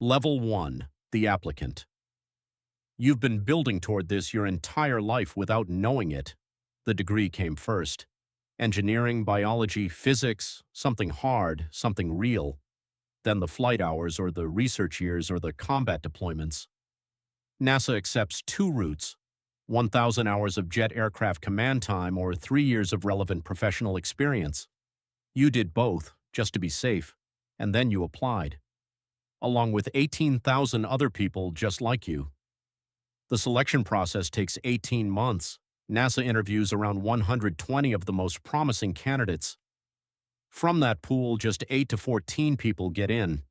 Level 1, the applicant. You've been building toward this your entire life without knowing it. The degree came first. Engineering, biology, physics, something hard, something real. Then the flight hours or the research years or the combat deployments. NASA accepts two routes: 1,000 hours of jet aircraft command time or 3 years of relevant professional experience. You did both, just to be safe, and then you applied, along with 18,000 other people just like you. The selection process takes 18 months. NASA interviews around 120 of the most promising candidates. From that pool, just 8 to 14 people get in.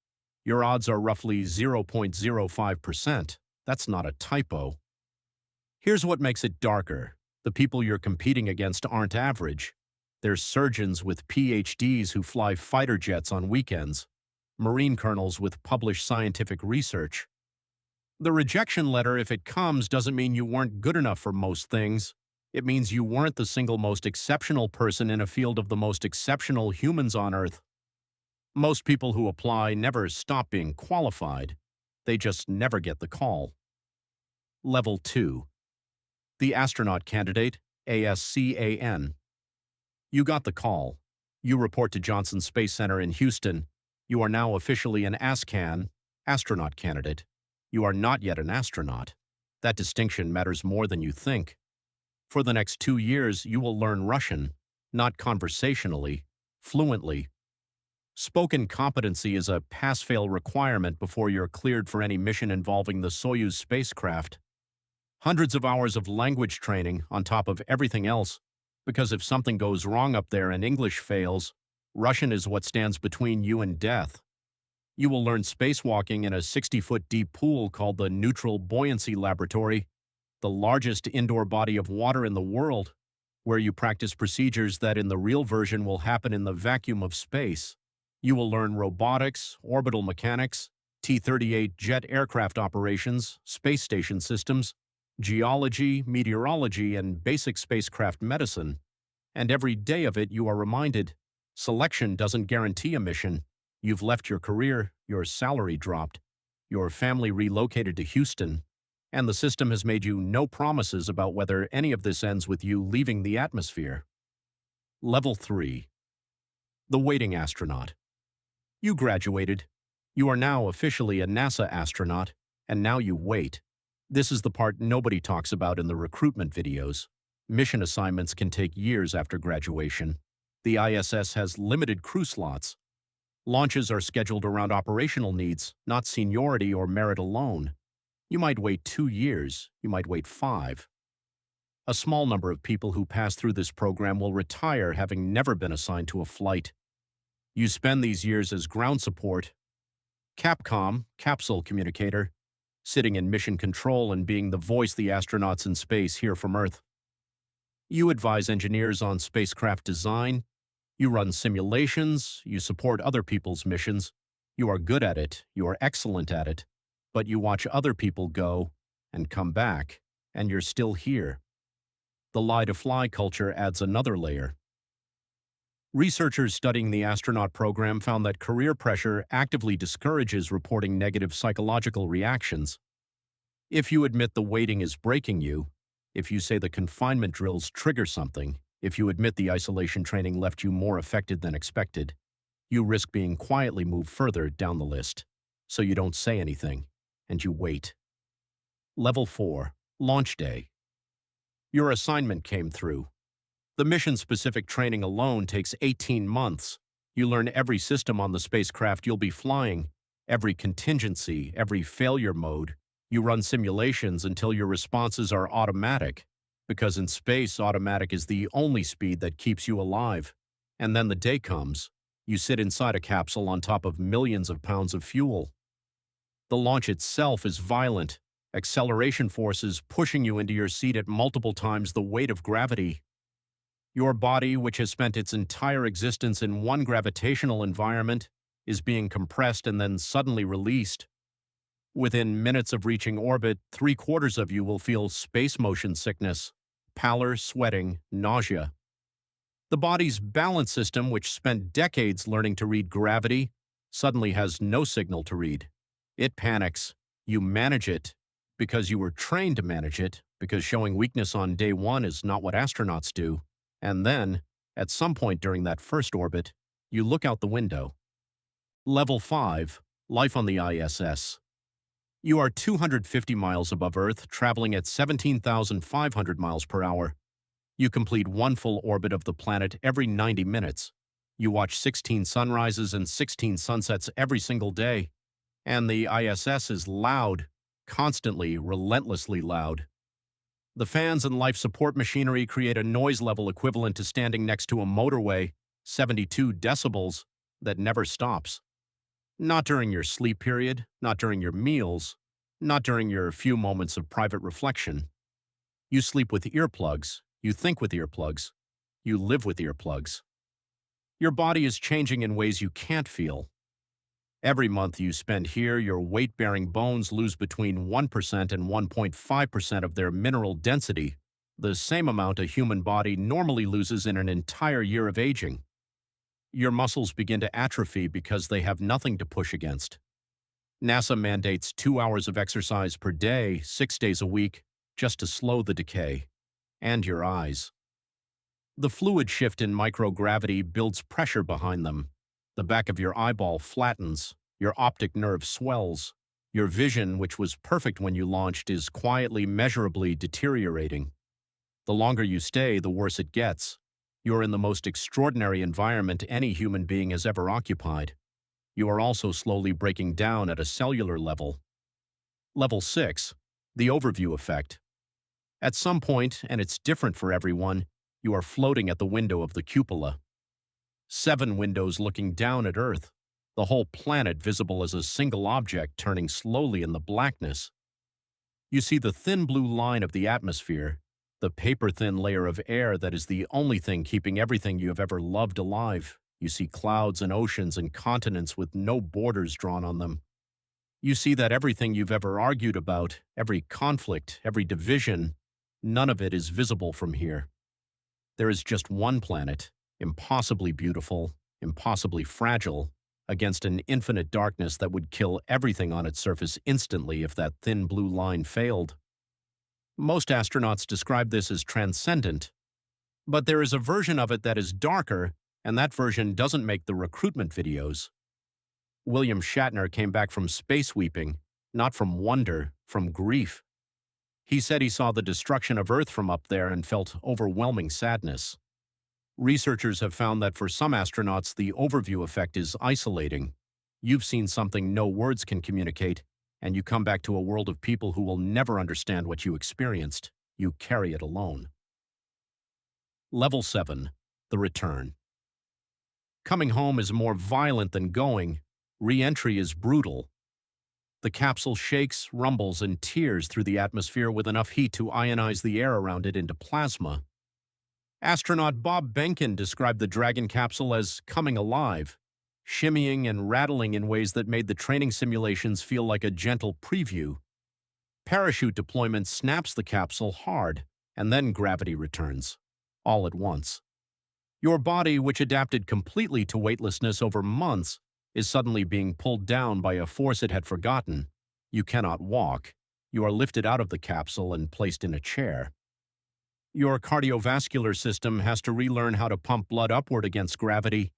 Your odds are roughly 0.05%. That's not a typo. Here's what makes it darker. The people you're competing against aren't average. They're surgeons with PhDs who fly fighter jets on weekends, Marine colonels with published scientific research. The rejection letter, if it comes, doesn't mean you weren't good enough for most things. It means you weren't the single most exceptional person in a field of the most exceptional humans on Earth. Most people who apply never stop being qualified. They just never get the call. Level 2. The astronaut candidate, ASCAN. You got the call. You report to Johnson Space Center in Houston. You are now officially an ASCAN, astronaut candidate. You are not yet an astronaut. That distinction matters more than you think. For the next 2 years, you will learn Russian, not conversationally, fluently. Spoken competency is a pass-fail requirement before you're cleared for any mission involving the Soyuz spacecraft. Hundreds of hours of language training on top of everything else, because if something goes wrong up there and English fails, Russian is what stands between you and death. You will learn spacewalking in a 60-foot deep pool called the Neutral Buoyancy Laboratory, the largest indoor body of water in the world, where you practice procedures that in the real version will happen in the vacuum of space. You will learn robotics, orbital mechanics, T-38 jet aircraft operations, space station systems, geology, meteorology, and basic spacecraft medicine. And every day of it you are reminded, selection doesn't guarantee a mission. You've left your career, your salary dropped, your family relocated to Houston, and the system has made you no promises about whether any of this ends with you leaving the atmosphere. Level 3. The waiting astronaut. You graduated. You are now officially a NASA astronaut, and now you wait. This is the part nobody talks about in the recruitment videos. Mission assignments can take years after graduation. The ISS has limited crew slots. Launches are scheduled around operational needs, not seniority or merit alone. You might wait 2 years, you might wait 5. A small number of people who pass through this program will retire having never been assigned to a flight. You spend these years as ground support, Capcom, capsule communicator, sitting in mission control and being the voice the astronauts in space hear from Earth. You advise engineers on spacecraft design. You run simulations, you support other people's missions. You are good at it, you are excellent at it, but you watch other people go and come back, and you're still here. The lie-to-fly culture adds another layer. Researchers studying the astronaut program found that career pressure actively discourages reporting negative psychological reactions. If you admit the waiting is breaking you, if you say the confinement drills trigger something, if you admit the isolation training left you more affected than expected, you risk being quietly moved further down the list. So you don't say anything, and you wait. Level 4, Launch Day. Your assignment came through. The mission-specific training alone takes 18 months. You learn every system on the spacecraft you'll be flying, every contingency, every failure mode. You run simulations until your responses are automatic, because in space, automatic is the only speed that keeps you alive. And then the day comes. You sit inside a capsule on top of millions of pounds of fuel. The launch itself is violent, acceleration forces pushing you into your seat at multiple times the weight of gravity. Your body, which has spent its entire existence in one gravitational environment, is being compressed and then suddenly released. Within minutes of reaching orbit, 3/4 of you will feel space motion sickness, pallor, sweating, nausea. The body's balance system, which spent decades learning to read gravity, suddenly has no signal to read. It panics. You manage it because you were trained to manage it, because showing weakness on day one is not what astronauts do. And then, at some point during that first orbit, you look out the window. Level 5, Life on the ISS. You are 250 miles above Earth, traveling at 17,500 miles per hour. You complete one full orbit of the planet every 90 minutes. You watch 16 sunrises and 16 sunsets every single day. And the ISS is loud, constantly, relentlessly loud. The fans and life support machinery create a noise level equivalent to standing next to a motorway, 72 decibels, that never stops. Not during your sleep period, not during your meals, not during your few moments of private reflection. You sleep with earplugs, you think with earplugs, you live with earplugs. Your body is changing in ways you can't feel. Every month you spend here, your weight-bearing bones lose between 1% and 1.5% of their mineral density, the same amount a human body normally loses in an entire year of aging. Your muscles begin to atrophy because they have nothing to push against. NASA mandates 2 hours of exercise per day, 6 days a week, just to slow the decay. And your eyes. The fluid shift in microgravity builds pressure behind them. The back of your eyeball flattens, your optic nerve swells. Your vision, which was perfect when you launched, is quietly, measurably deteriorating. The longer you stay, the worse it gets. You're in the most extraordinary environment any human being has ever occupied. You are also slowly breaking down at a cellular level. Level 6, the overview effect. At some point, and it's different for everyone, you are floating at the window of the cupola. 7 windows looking down at Earth, the whole planet visible as a single object turning slowly in the blackness. You see the thin blue line of the atmosphere, the paper-thin layer of air that is the only thing keeping everything you have ever loved alive. You see clouds and oceans and continents with no borders drawn on them. You see that everything you've ever argued about, every conflict, every division, none of it is visible from here. There is just one planet, impossibly beautiful, impossibly fragile, against an infinite darkness that would kill everything on its surface instantly if that thin blue line failed. Most astronauts describe this as transcendent, but there is a version of it that is darker, and that version doesn't make the recruitment videos. William Shatner came back from space weeping, not from wonder, from grief. He said he saw the destruction of Earth from up there and felt overwhelming sadness. Researchers have found that for some astronauts, the overview effect is isolating. You've seen something no words can communicate, and you come back to a world of people who will never understand what you experienced. You carry it alone. Level 7, the return. Coming home is more violent than going. Re-entry is brutal. The capsule shakes, rumbles, and tears through the atmosphere with enough heat to ionize the air around it into plasma. Astronaut Bob Behnken described the Dragon capsule as coming alive, shimmying and rattling in ways that made the training simulations feel like a gentle preview. Parachute deployment snaps the capsule hard, and then gravity returns, all at once. Your body, which adapted completely to weightlessness over months, is suddenly being pulled down by a force it had forgotten. You cannot walk. You are lifted out of the capsule and placed in a chair. Your cardiovascular system has to relearn how to pump blood upward against gravity.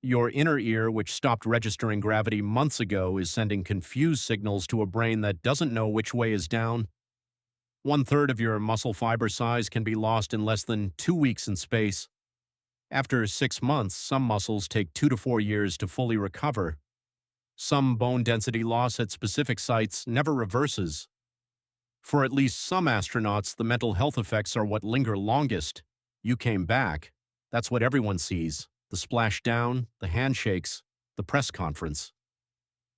Your inner ear, which stopped registering gravity months ago, is sending confused signals to a brain that doesn't know which way is down. 1/3 of your muscle fiber size can be lost in less than 2 weeks in space. After 6 months, some muscles take 2 to 4 years to fully recover. Some bone density loss at specific sites never reverses. For at least some astronauts, the mental health effects are what linger longest. You came back. That's what everyone sees. The splashdown, the handshakes, the press conference.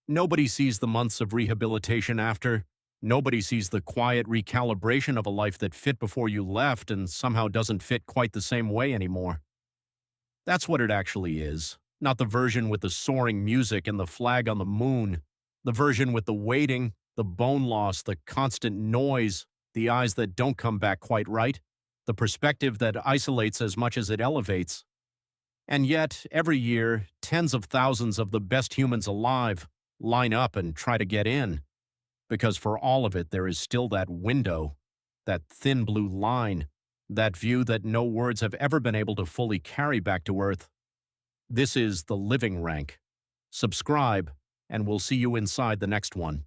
Nobody sees the months of rehabilitation after. Nobody sees the quiet recalibration of a life that fit before you left and somehow doesn't fit quite the same way anymore. That's what it actually is, not the version with the soaring music and the flag on the moon. The version with the waiting, the bone loss, the constant noise, the eyes that don't come back quite right, the perspective that isolates as much as it elevates. And yet, every year, tens of thousands of the best humans alive, line up and try to get in, because for all of it, there is still that window, that thin blue line, that view that no words have ever been able to fully carry back to Earth. This is the living rank. Subscribe, and we'll see you inside the next one.